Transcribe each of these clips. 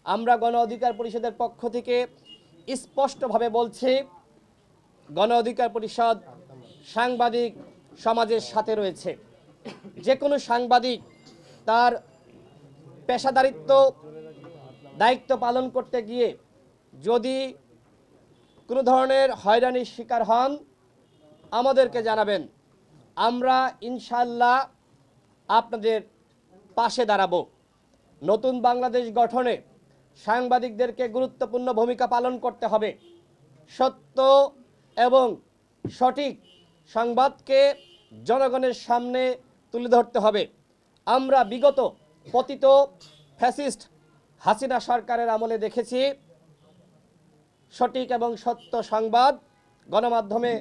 আমরা গণ অধিকার পরিষদের পক্ষ থেকে স্পষ্টভাবে বলছি, গণ অধিকার পরিষদ সাংবাদিক সমাজের সাথে রয়েছে। যে কোনো সাংবাদিক তার পেশাদারিত্ব দায়িত্ব পালন করতে গিয়ে যদি কোনো ধরনের হয়রানির শিকার হন আমাদেরকে জানাবেন, আমরা ইনশাআল্লাহ আপনাদের পাশে দাঁড়াবো। নতুন বাংলাদেশ গঠনে সাংবাদিকদেরকে গুরুত্বপূর্ণ ভূমিকা পালন করতে হবে। সত্য এবং সঠিক সংবাদকে জনগণের সামনে তুলে ধরতে হবে। আমরা বিগত পতিত ফ্যাসিস্ট হাসিনা সরকারের আমলে দেখেছি সঠিক এবং সত্য সংবাদ গণমাধ্যমে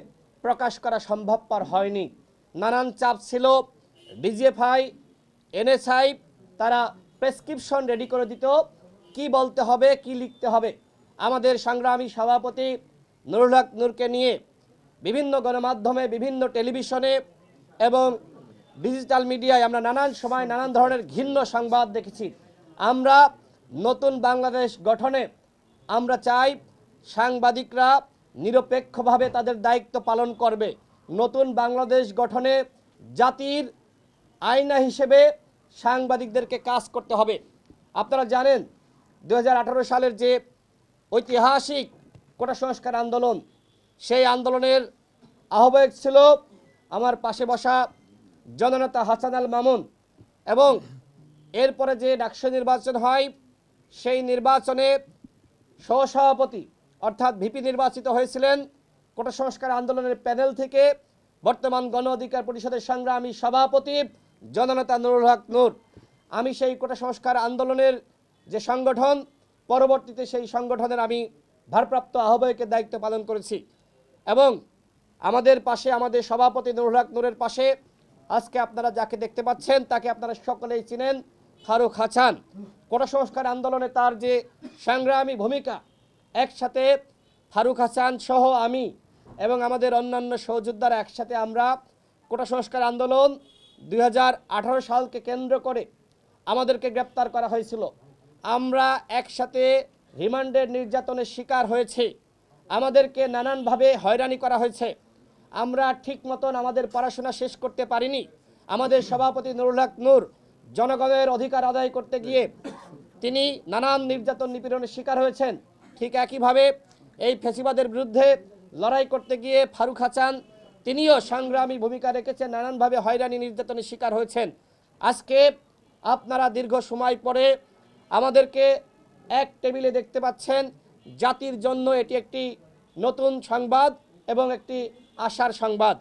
প্রকাশ করা সম্ভবপর হয়নি। নানান চাপ ছিল, ডিজিএফআই, এনএসআই তারা প্রেসক্রিপশন রেডি করে দিত কি বলতে হবে, কি লিখতে হবে। আমাদের সংগ্রামী সভাপতি নুরুল হক নূরকে নিয়ে বিভিন্ন গণমাধ্যমে, বিভিন্ন টেলিভিশনে এবং ডিজিটাল মিডিয়ায় আমরা নানান সময় নানান ধরনের ঘৃণ্য সংবাদ দেখেছি। আমরা নতুন বাংলাদেশ গঠনে আমরা চাই সাংবাদিকরা নিরপেক্ষভাবে তাদের দায়িত্ব পালন করবে। নতুন বাংলাদেশ গঠনে জাতির আয়না হিসেবে সাংবাদিকদেরকে কাজ করতে হবে। আপনারা জানেন 2018 সালের যে ঐতিহাসিক কোটা সংস্কার আন্দোলন, সেই আন্দোলনের আহ্বায়ক ছিল আমার পাশে বসা জননেতা হাসান আল মামুন, এবং এরপরে যে ডাকসু নির্বাচন হয় সেই নির্বাচনে সহসভাপতি অর্থাৎ ভিপি নির্বাচিত হয়েছিলেন কোটা সংস্কার আন্দোলনের প্যানেল থেকে বর্তমান গণ অধিকার পরিষদের সংগ্রামী সভাপতি জননেতা নুরুল হক নূর। আমি সেই কোটা সংস্কার আন্দোলনের যে সংগঠন, পরবর্তীতে সেই সংগঠনের আমি ভারপ্রাপ্ত আহ্বায়কের দায়িত্ব পালন করেছি, এবং আমাদের পাশে আমাদের সভাপতি নুরুল হক নূরের পাশে আজকে আপনারা যাকে দেখতে পাচ্ছেন তাকে আপনারা সকলেই চিনেন, ফারুক হাসান। কোটা সংস্কার আন্দোলনে তার যে সংগ্রামী ভূমিকা, একসাথে ফারুক হাসান সহ আমি এবং আমাদের অন্যান্য সহযোদ্ধারা একসাথে আমরা কোটা সংস্কার আন্দোলন 2018 সালকে কেন্দ্র করে আমাদেরকে গ্রেপ্তার করা হয়েছিল। আমরা একসাথে রিমান্ডের নির্যাতনের শিকার হয়েছি, আমাদেরকে নানানভাবে হয়রানি করা হয়েছে। আমরা ঠিক মতন আমাদের পড়াশোনা শেষ করতে পারিনি। আমাদের সভাপতি নুরুল হক নূর জনগণের অধিকার আদায় করতে গিয়ে তিনি নানান নির্যাতন নিপীড়নের শিকার হয়েছেন। ঠিক একইভাবে এই ফ্যাসিবাদের বিরুদ্ধে লড়াই করতে গিয়ে ফারুক হাসান তিনিও সংগ্রামী ভূমিকা রেখেছেন, নানানভাবে হয়রানি নির্যাতনের শিকার হয়েছেন। আজকে আপনারা দীর্ঘ সময় পরে আমাদেরকে এক টেবিলে দেখতে পাচ্ছেন। জাতির জন্য এটি একটি নতুন সংবাদ এবং একটি আশার সংবাদ।